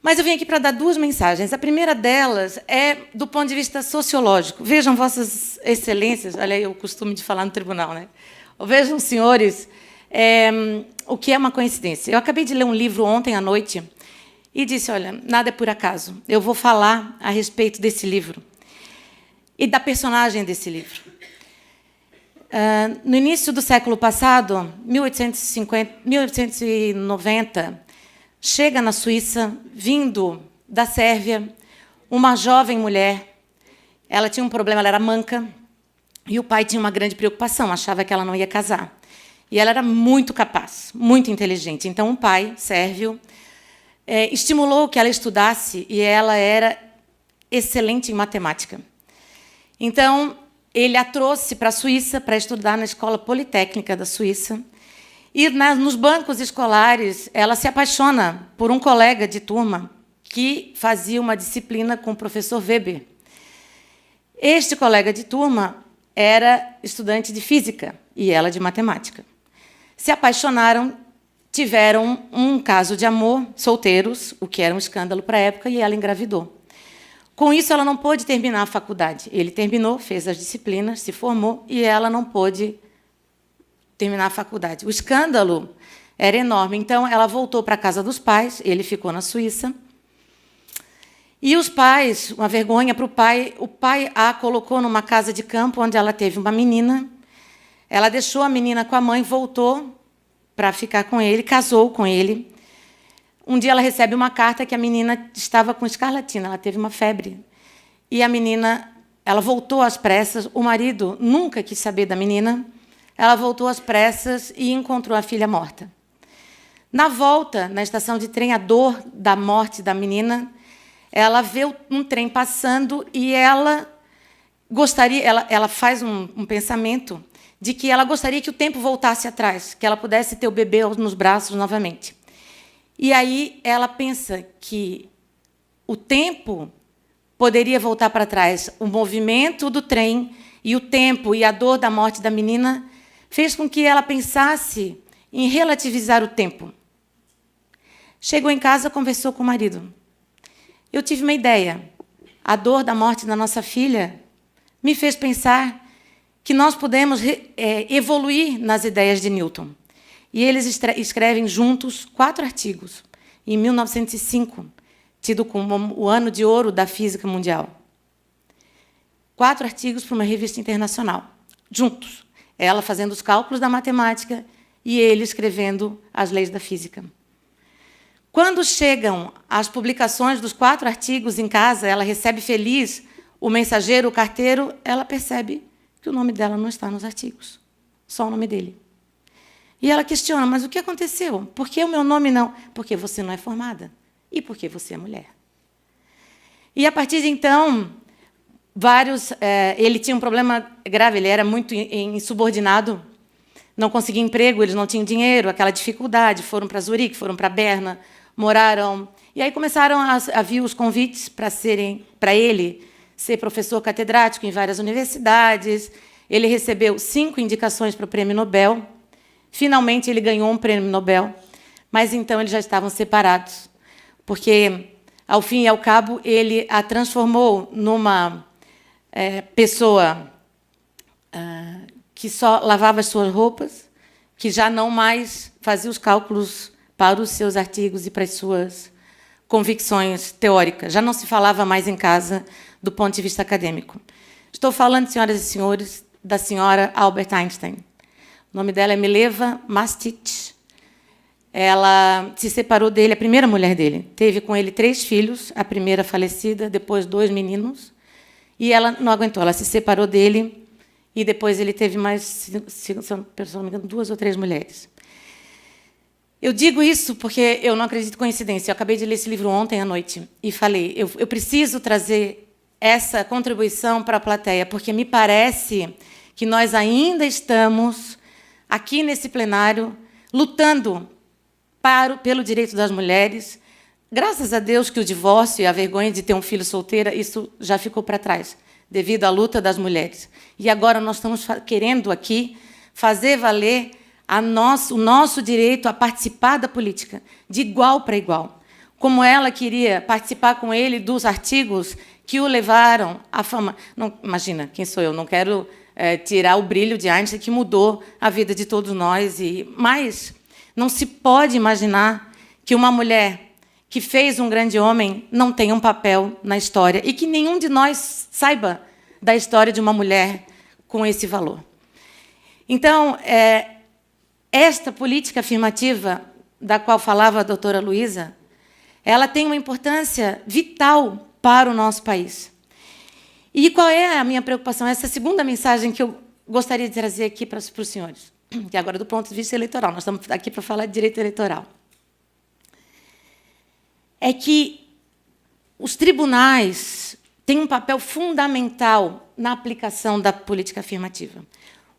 Mas eu vim aqui para dar duas mensagens. A primeira delas é do ponto de vista sociológico. Vejam, Vossas Excelências, olha aí o costume de falar no tribunal, né? Vejam, senhores, o que é uma coincidência. Eu acabei de ler um livro ontem à noite e disse, olha, nada é por acaso. Eu vou falar a respeito desse livro e da personagem desse livro. No início do século passado, 1890, chega na Suíça, vindo da Sérvia, uma jovem mulher. Ela tinha um problema, ela era manca, e o pai tinha uma grande preocupação, achava que ela não ia casar. E ela era muito capaz, muito inteligente. Então, o pai, sérvio, estimulou que ela estudasse, e ela era excelente em matemática. Então, ele a trouxe para a Suíça para estudar na Escola Politécnica da Suíça. E nos bancos escolares, ela se apaixona por um colega de turma que fazia uma disciplina com o professor Weber. Este colega de turma era estudante de física e ela de matemática. Se apaixonaram, tiveram um caso de amor, solteiros, o que era um escândalo para a época, e ela engravidou. Com isso, ela não pôde terminar a faculdade. Ele terminou, fez as disciplinas, se formou, e ela não pôde terminar a faculdade. O escândalo era enorme. Então, ela voltou para a casa dos pais, ele ficou na Suíça. E os pais, uma vergonha para o pai a colocou numa casa de campo, onde ela teve uma menina. Ela deixou a menina com a mãe, voltou para ficar com ele, casou com ele. Um dia ela recebe uma carta que a menina estava com escarlatina, ela teve uma febre. E a menina, ela voltou às pressas, o marido nunca quis saber da menina. Ela voltou às pressas e encontrou a filha morta. Na volta, na estação de trem, a dor da morte da menina, ela vê um trem passando e ela gostaria, ela faz um pensamento de que ela gostaria que o tempo voltasse atrás, que ela pudesse ter o bebê nos braços novamente. E aí ela pensa que o tempo poderia voltar para trás. O movimento do trem e o tempo e a dor da morte da menina fez com que ela pensasse em relativizar o tempo. Chegou em casa, conversou com o marido. Eu tive uma ideia. A dor da morte da nossa filha me fez pensar que nós podemos evoluir nas ideias de Newton. E eles escrevem juntos 4 artigos, em 1905, tido como o ano de ouro da física mundial. 4 artigos para uma revista internacional, juntos. Ela fazendo os cálculos da matemática e ele escrevendo as leis da física. Quando chegam as publicações dos 4 artigos em casa, ela recebe feliz o mensageiro, o carteiro, ela percebe que o nome dela não está nos artigos, só o nome dele. E ela questiona, mas o que aconteceu? Por que o meu nome não? Porque você não é formada. E porque você é mulher. E, a partir de então, ele tinha um problema grave, ele era muito insubordinado, não conseguia emprego, eles não tinham dinheiro, aquela dificuldade, foram para Zurique, foram para Berna, moraram... E aí começaram a vir os convites para ele ser professor catedrático em várias universidades. Ele recebeu 5 indicações para o Prêmio Nobel. Finalmente, ele ganhou um Prêmio Nobel, mas então eles já estavam separados, porque, ao fim e ao cabo, ele a transformou numa pessoa que só lavava as suas roupas, que já não mais fazia os cálculos para os seus artigos e para as suas convicções teóricas. Já não se falava mais em casa do ponto de vista acadêmico. Estou falando, senhoras e senhores, da senhora Albert Einstein. O nome dela é Mileva Mastich. Ela se separou dele, a primeira mulher dele. Teve com ele 3 filhos, a primeira falecida, depois 2 meninos. E ela não aguentou, ela se separou dele e depois ele teve mais, se não me engano, 2 ou 3 mulheres. Eu digo isso porque eu não acredito em coincidência. Eu acabei de ler esse livro ontem à noite e falei, eu preciso trazer essa contribuição para a plateia, porque me parece que nós ainda estamos aqui nesse plenário lutando pelo direito das mulheres. Graças a Deus que o divórcio e a vergonha de ter um filho solteira, isso já ficou para trás, devido à luta das mulheres. E agora nós estamos querendo aqui fazer valer o nosso direito a participar da política, de igual para igual. como ela queria participar com ele dos artigos que o levaram à fama. Não, imagina, quem sou eu? Não quero tirar o brilho de Einstein, que mudou a vida de todos nós. Mas não se pode imaginar que uma mulher que fez um grande homem não tenha um papel na história e que nenhum de nós saiba da história de uma mulher com esse valor. Então, esta política afirmativa da qual falava a doutora Luísa, ela tem uma importância vital para o nosso país. E qual é a minha preocupação? Essa segunda mensagem que eu gostaria de trazer aqui para os senhores, que agora do ponto de vista eleitoral, nós estamos aqui para falar de direito eleitoral, é que os tribunais têm um papel fundamental na aplicação da política afirmativa.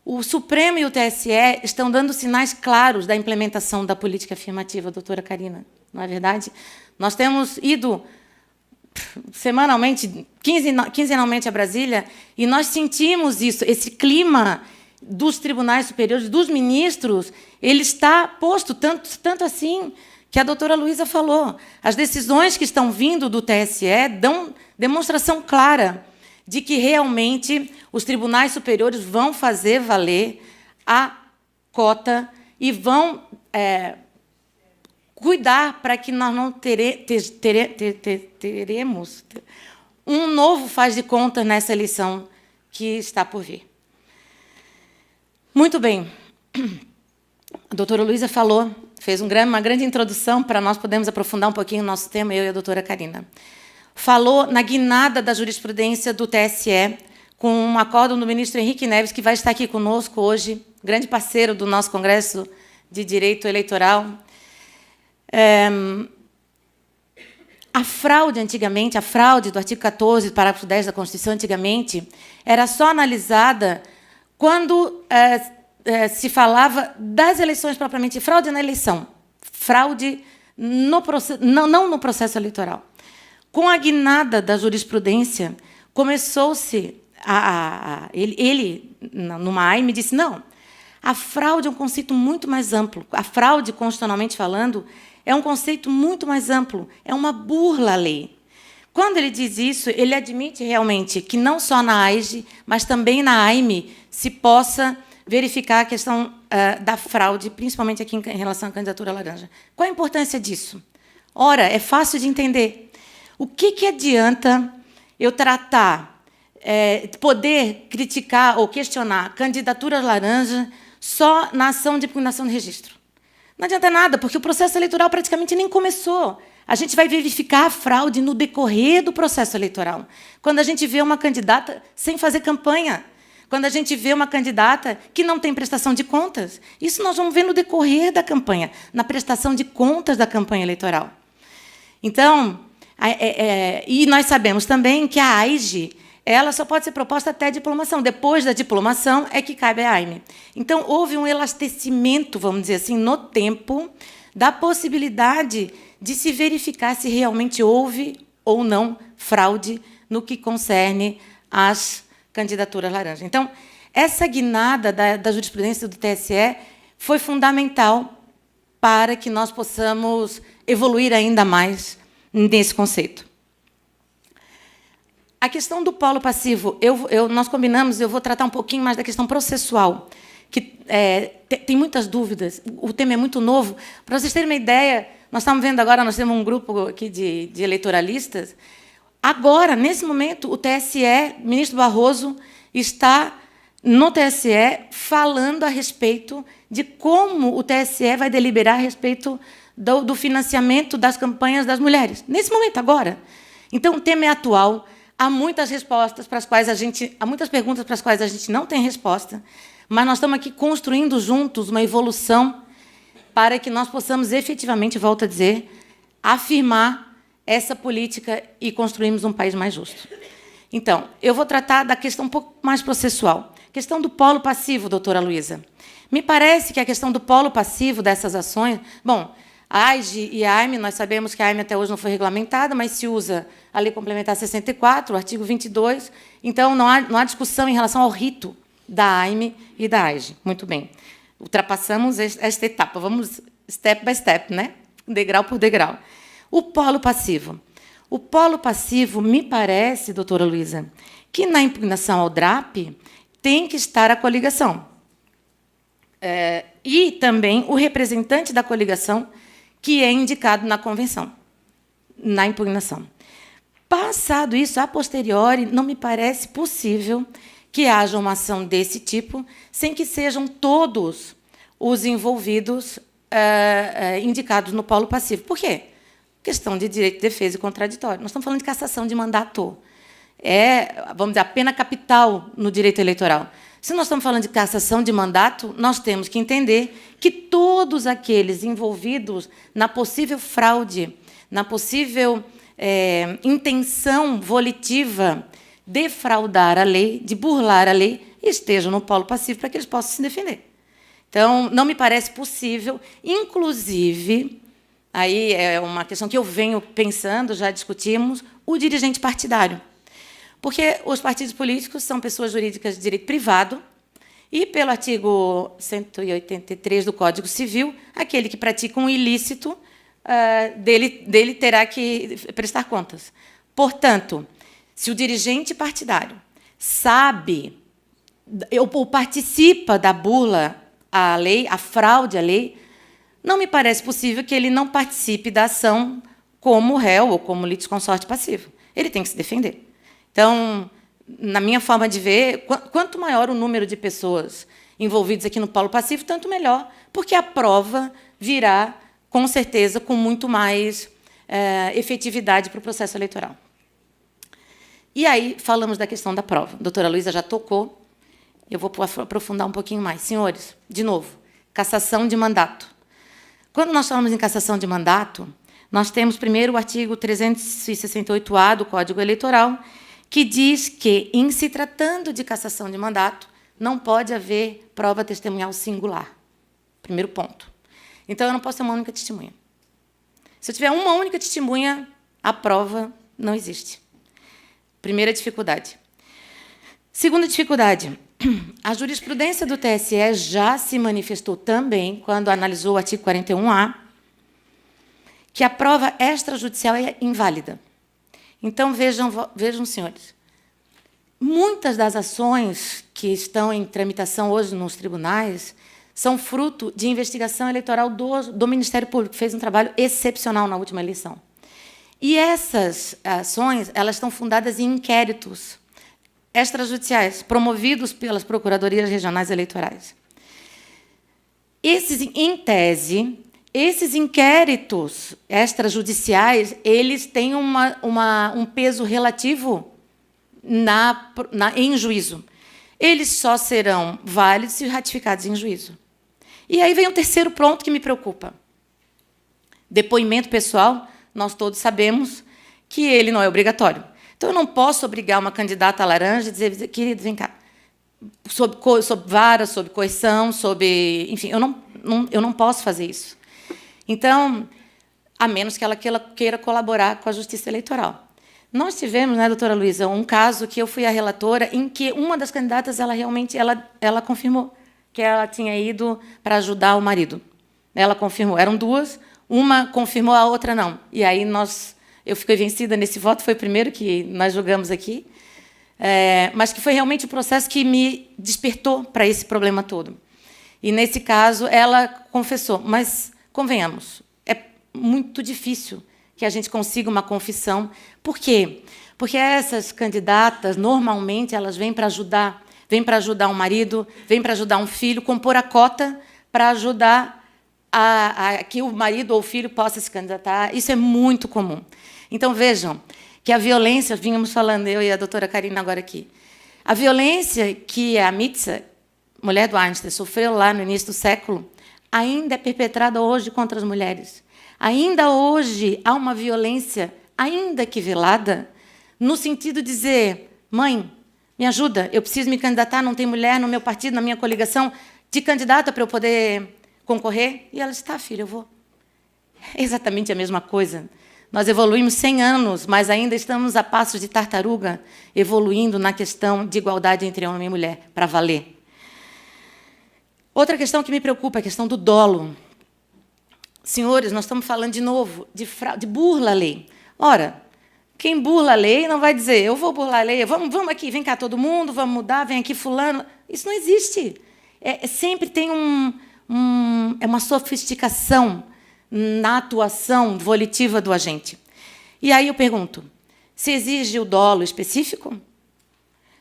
O Supremo e o TSE estão dando sinais claros da implementação da política afirmativa, doutora Karina, não é verdade? Nós temos ido semanalmente, quinzenalmente a Brasília, e nós sentimos isso, esse clima dos tribunais superiores, dos ministros, ele está posto tanto assim que a doutora Luísa falou. As decisões que estão vindo do TSE dão demonstração clara de que realmente os tribunais superiores vão fazer valer a cota e vão cuidar para que nós não teremos um novo faz de conta nessa eleição que está por vir. Muito bem. A doutora Luísa falou, fez uma grande introdução para nós podermos aprofundar um pouquinho o nosso tema, eu e a doutora Karina. Falou na guinada da jurisprudência do TSE, com um acórdão do ministro Henrique Neves, que vai estar aqui conosco hoje, grande parceiro do nosso Congresso de Direito Eleitoral. A fraude, antigamente, a fraude do artigo 14, parágrafo 10 da Constituição, antigamente, era só analisada quando se falava das eleições propriamente, fraude na eleição, fraude não no processo eleitoral. Com a guinada da jurisprudência, começou-se ele, numa AIME, disse, não, a fraude é um conceito muito mais amplo. A fraude, constitucionalmente falando, é um conceito muito mais amplo, é uma burla à lei. Quando ele diz isso, ele admite realmente que não só na AIGE, mas também na AIME, se possa verificar a questão da fraude, principalmente aqui em relação à candidatura laranja. Qual a importância disso? Ora, é fácil de entender. O que adianta eu tratar, poder criticar ou questionar candidatura laranja só na ação de impugnação de registro? Não adianta nada, porque o processo eleitoral praticamente nem começou. A gente vai verificar a fraude no decorrer do processo eleitoral. Quando a gente vê uma candidata sem fazer campanha, quando a gente vê uma candidata que não tem prestação de contas, isso nós vamos ver no decorrer da campanha, na prestação de contas da campanha eleitoral. Então, e nós sabemos também que a AIGE ela só pode ser proposta até a diplomação. Depois da diplomação é que cabe a AIME. Então, houve um elastecimento, vamos dizer assim, no tempo, da possibilidade de se verificar se realmente houve ou não fraude no que concerne às candidaturas laranjas. Então, essa guinada da jurisprudência do TSE foi fundamental para que nós possamos evoluir ainda mais nesse conceito. A questão do polo passivo, nós combinamos, eu vou tratar um pouquinho mais da questão processual, que tem muitas dúvidas, o tema é muito novo. Para vocês terem uma ideia, nós estamos vendo agora, nós temos um grupo aqui de eleitoralistas. Agora, nesse momento, o TSE, o ministro Barroso, está no TSE falando a respeito de como o TSE vai deliberar a respeito do financiamento das campanhas das mulheres. Nesse momento, agora. Então, o tema é atual. Há muitas respostas para as quais há muitas perguntas para as quais a gente não tem resposta, mas nós estamos aqui construindo juntos uma evolução para que nós possamos efetivamente, volto a dizer, afirmar essa política e construirmos um país mais justo. Então, eu vou tratar da questão um pouco mais processual. Questão do polo passivo, doutora Luísa. Me parece que a questão do polo passivo dessas ações... Bom, a AIGE e a AIME, nós sabemos que a AIME até hoje não foi regulamentada, mas se usa a Lei Complementar 64, o artigo 22, então não há discussão em relação ao rito da AIME e da AIGE. Muito bem. Ultrapassamos esta etapa. Vamos step by step, né? Degrau por degrau. O polo passivo. O polo passivo, me parece, doutora Luísa, que na impugnação ao DRAP tem que estar a coligação. E também o representante da coligação, que é indicado na convenção, na impugnação. Passado isso, a posteriori, não me parece possível que haja uma ação desse tipo sem que sejam todos os envolvidos indicados no polo passivo. Por quê? Questão de direito de defesa e contraditório. Nós estamos falando de cassação de mandato. Vamos dizer, a pena capital no direito eleitoral. Se nós estamos falando de cassação de mandato, nós temos que entender que todos aqueles envolvidos na possível fraude, na possível intenção volitiva de fraudar a lei, de burlar a lei, estejam no polo passivo para que eles possam se defender. Então, não me parece possível, inclusive, aí é uma questão que eu venho pensando, já discutimos, o dirigente partidário. Porque os partidos políticos são pessoas jurídicas de direito privado e, pelo artigo 183 do Código Civil, aquele que pratica um ilícito, dele terá que prestar contas. Portanto, se o dirigente partidário sabe ou participa da burla à lei, a fraude à lei, não me parece possível que ele não participe da ação como réu ou como litisconsorte passivo. Ele tem que se defender. Então, na minha forma de ver, quanto maior o número de pessoas envolvidas aqui no polo passivo, tanto melhor, porque a prova virá, com certeza, com muito mais efetividade para o processo eleitoral. E aí, falamos da questão da prova. A doutora Luísa já tocou, eu vou aprofundar um pouquinho mais. Senhores, de novo, cassação de mandato. Quando nós falamos em cassação de mandato, nós temos, primeiro, o artigo 368-A do Código Eleitoral, que diz que, em se tratando de cassação de mandato, não pode haver prova testemunhal singular. Primeiro ponto. Então, eu não posso ter uma única testemunha. Se eu tiver uma única testemunha, a prova não existe. Primeira dificuldade. Segunda dificuldade. A jurisprudência do TSE já se manifestou também, quando analisou o artigo 41A, que a prova extrajudicial é inválida. Então, vejam, senhores, muitas das ações que estão em tramitação hoje nos tribunais são fruto de investigação eleitoral do Ministério Público, que fez um trabalho excepcional na última eleição. E essas ações elas estão fundadas em inquéritos extrajudiciais, promovidos pelas procuradorias regionais eleitorais. Em tese, esses inquéritos extrajudiciais eles têm um peso relativo em juízo. Eles só serão válidos se ratificados em juízo. E aí vem o terceiro ponto que me preocupa. Depoimento pessoal, nós todos sabemos que ele não é obrigatório. Então, eu não posso obrigar uma candidata laranja a dizer, querido, vem cá, sob vara, sob coerção, enfim, eu não posso fazer isso. Então, a menos que ela queira colaborar com a Justiça Eleitoral. Nós tivemos, né, doutora Luísa, um caso que eu fui a relatora em que uma das candidatas ela confirmou que ela tinha ido para ajudar o marido. Ela confirmou. Eram duas, uma confirmou, a outra não. E aí eu fiquei vencida nesse voto, foi o primeiro que nós julgamos aqui, mas que foi realmente o processo que me despertou para esse problema todo. E, nesse caso, ela confessou, mas, convenhamos, é muito difícil que a gente consiga uma confissão. Por quê? Porque essas candidatas, normalmente, elas vêm para ajudar um marido, vêm para ajudar um filho, compor a cota para ajudar a que o marido ou o filho possa se candidatar. Isso é muito comum. Então, vejam que a violência, vínhamos falando, eu e a doutora Karina agora aqui, a violência que a Mitza, mulher do Einstein, sofreu lá no início do século, ainda é perpetrada hoje contra as mulheres. Ainda hoje há uma violência, ainda que velada, no sentido de dizer, mãe, me ajuda, eu preciso me candidatar, não tem mulher no meu partido, na minha coligação, de candidata para eu poder concorrer. E ela disse, tá, filha, eu vou. É exatamente a mesma coisa. Nós evoluímos 100 anos, mas ainda estamos a passos de tartaruga, evoluindo na questão de igualdade entre homem e mulher, para valer. Outra questão que me preocupa é a questão do dolo. senhores, nós estamos falando de novo de burla à lei. Ora, quem burla a lei não vai dizer, eu vou burlar a lei, vamos aqui, vem cá todo mundo, vamos mudar, vem aqui fulano. Isso não existe. Sempre tem uma sofisticação na atuação volitiva do agente. E aí eu pergunto, se exige o dolo específico?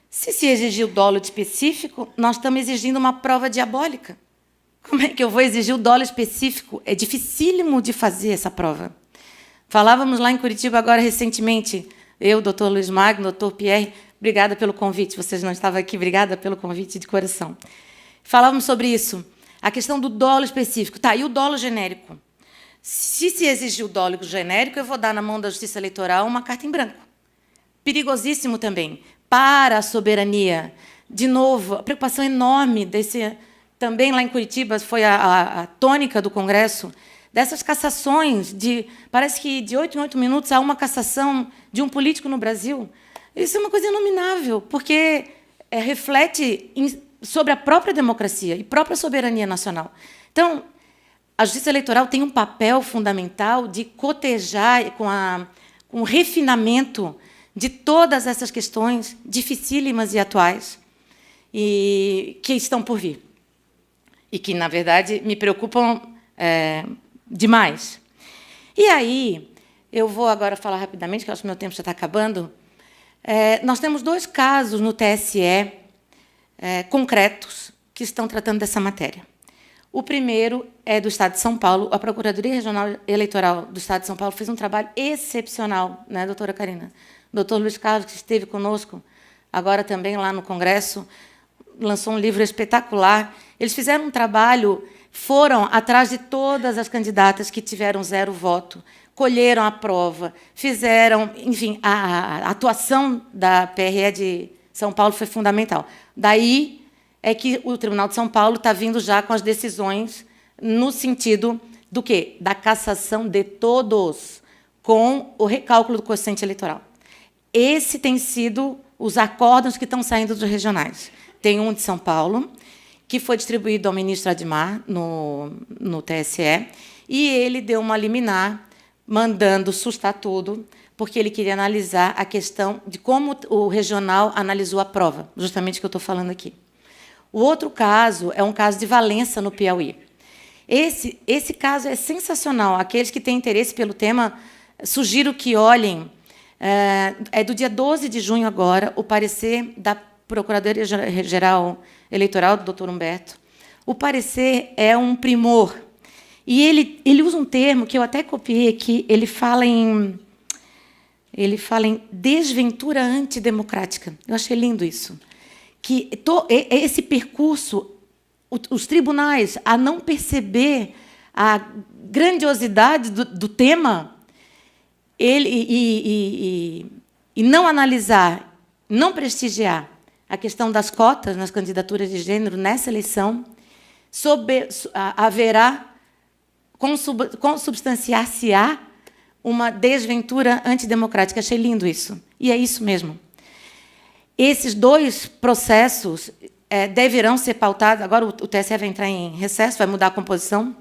Se exigir o dolo específico, nós estamos exigindo uma prova diabólica. Como é que eu vou exigir o dolo específico? É dificílimo de fazer essa prova. Falávamos lá em Curitiba agora recentemente, eu, doutor Luiz Magno, doutor Pierre, obrigada pelo convite, vocês não estavam aqui, obrigada pelo convite de coração. Falávamos sobre isso, a questão do dolo específico. Tá, e o dolo genérico? Se exigir o dolo genérico, eu vou dar na mão da Justiça Eleitoral uma carta em branco. Perigosíssimo também, para a soberania. De novo, a preocupação enorme desse... Também lá em Curitiba foi a tônica do Congresso, dessas cassações, parece que de 8 em 8 minutos há uma cassação de um político no Brasil. Isso é uma coisa inominável, porque reflete sobre a própria democracia e própria soberania nacional. Então, a Justiça Eleitoral tem um papel fundamental de cotejar com o refinamento de todas essas questões dificílimas e atuais e que estão por vir. E que, na verdade, me preocupam demais. E aí, eu vou agora falar rapidamente, que eu acho que meu tempo já está acabando. Nós temos 2 casos no TSE concretos que estão tratando dessa matéria. O primeiro é do Estado de São Paulo. A Procuradoria Regional Eleitoral do Estado de São Paulo fez um trabalho excepcional, né, doutora Karina? O doutor Luiz Carlos, que esteve conosco agora também lá no Congresso, lançou um livro espetacular. Eles fizeram um trabalho, foram atrás de todas as candidatas que tiveram 0 voto, colheram a prova, fizeram... Enfim, a atuação da PRE de São Paulo foi fundamental. Daí é que o Tribunal de São Paulo está vindo já com as decisões no sentido do quê? Da cassação de todos, com o recálculo do quociente eleitoral. Esse tem sido os acórdãos que estão saindo dos regionais. Tem um de São Paulo, que foi distribuído ao ministro Admar, no TSE, e ele deu uma liminar, mandando sustar tudo, porque ele queria analisar a questão de como o regional analisou a prova, justamente o que eu estou falando aqui. O outro caso é um caso de Valença, no Piauí. Esse caso é sensacional. Aqueles que têm interesse pelo tema, sugiro que olhem. É do dia 12 de junho agora, o parecer da Procuradoria-Geral Eleitoral, do doutor Humberto. O parecer é um primor. E ele usa um termo que eu até copiei aqui, ele fala em desventura antidemocrática. Eu achei lindo isso. Que esse percurso, os tribunais, a não perceber a grandiosidade do tema e não analisar, não prestigiar a questão das cotas nas candidaturas de gênero nessa eleição, haverá, consubstanciar-se-á uma desventura antidemocrática. Achei lindo isso. E é isso mesmo. Esses 2 processos deverão ser pautados. Agora o TSE vai entrar em recesso, vai mudar a composição.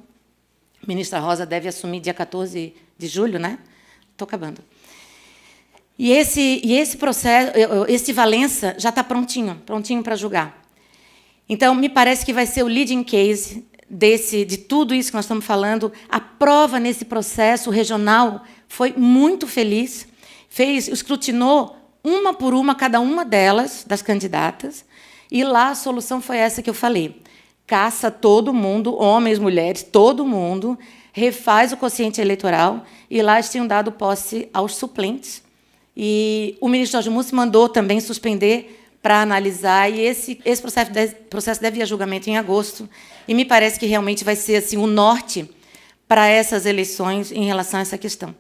A ministra Rosa deve assumir dia 14 de julho, né? Estou acabando. E esse processo, esse Valença, já está prontinho para julgar. Então, me parece que vai ser o leading case de tudo isso que nós estamos falando. A prova nesse processo regional foi muito feliz, escrutinou uma por uma, cada uma delas, das candidatas, e lá a solução foi essa que eu falei. Caça todo mundo, homens, mulheres, todo mundo, refaz o quociente eleitoral, e lá eles tinham dado posse aos suplentes. E o ministro Jorge Mussi mandou também suspender para analisar, e esse processo deve ir a julgamento em agosto, e me parece que realmente vai ser assim, o norte para essas eleições em relação a essa questão.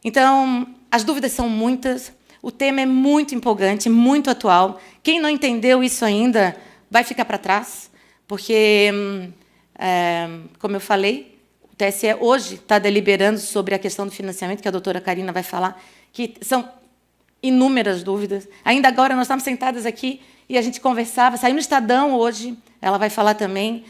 Então, as dúvidas são muitas, o tema é muito empolgante, muito atual. Quem não entendeu isso ainda vai ficar para trás, porque, como eu falei, o TSE hoje está deliberando sobre a questão do financiamento, que a doutora Karina vai falar, que são inúmeras dúvidas. Ainda agora, nós estamos sentadas aqui e a gente conversava, saiu no Estadão hoje, ela vai falar também,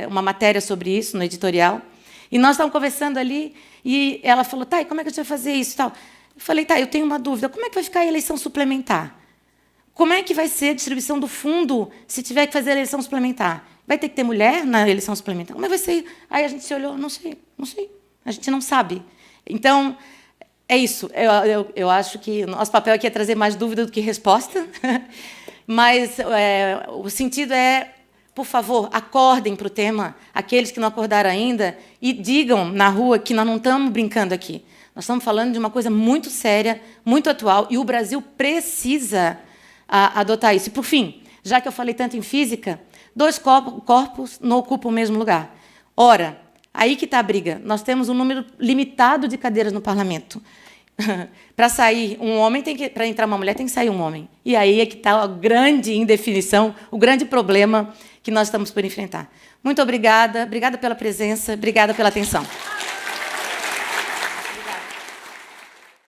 uma matéria sobre isso, no editorial. E nós estávamos conversando ali, e ela falou, tá, e como é que a gente vai fazer isso e tal? Eu falei, tá, eu tenho uma dúvida, como é que vai ficar a eleição suplementar? Como é que vai ser a distribuição do fundo se tiver que fazer a eleição suplementar? Vai ter que ter mulher na eleição suplementar? Como é que vai ser? Aí a gente se olhou, não sei, a gente não sabe. Então, é isso. Eu acho que o nosso papel aqui é trazer mais dúvida do que resposta, mas o sentido é, por favor, acordem para o tema, aqueles que não acordaram ainda, e digam na rua que nós não estamos brincando aqui. Nós estamos falando de uma coisa muito séria, muito atual, e o Brasil precisa adotar isso. E, por fim, já que eu falei tanto em física, 2 corpos não ocupam o mesmo lugar. Ora, aí que está a briga. Nós temos um número limitado de cadeiras no parlamento. Para sair um homem, para entrar uma mulher, tem que sair um homem. E aí é que está a grande indefinição, o grande problema que nós estamos por enfrentar. Muito obrigada pela presença, obrigada pela atenção.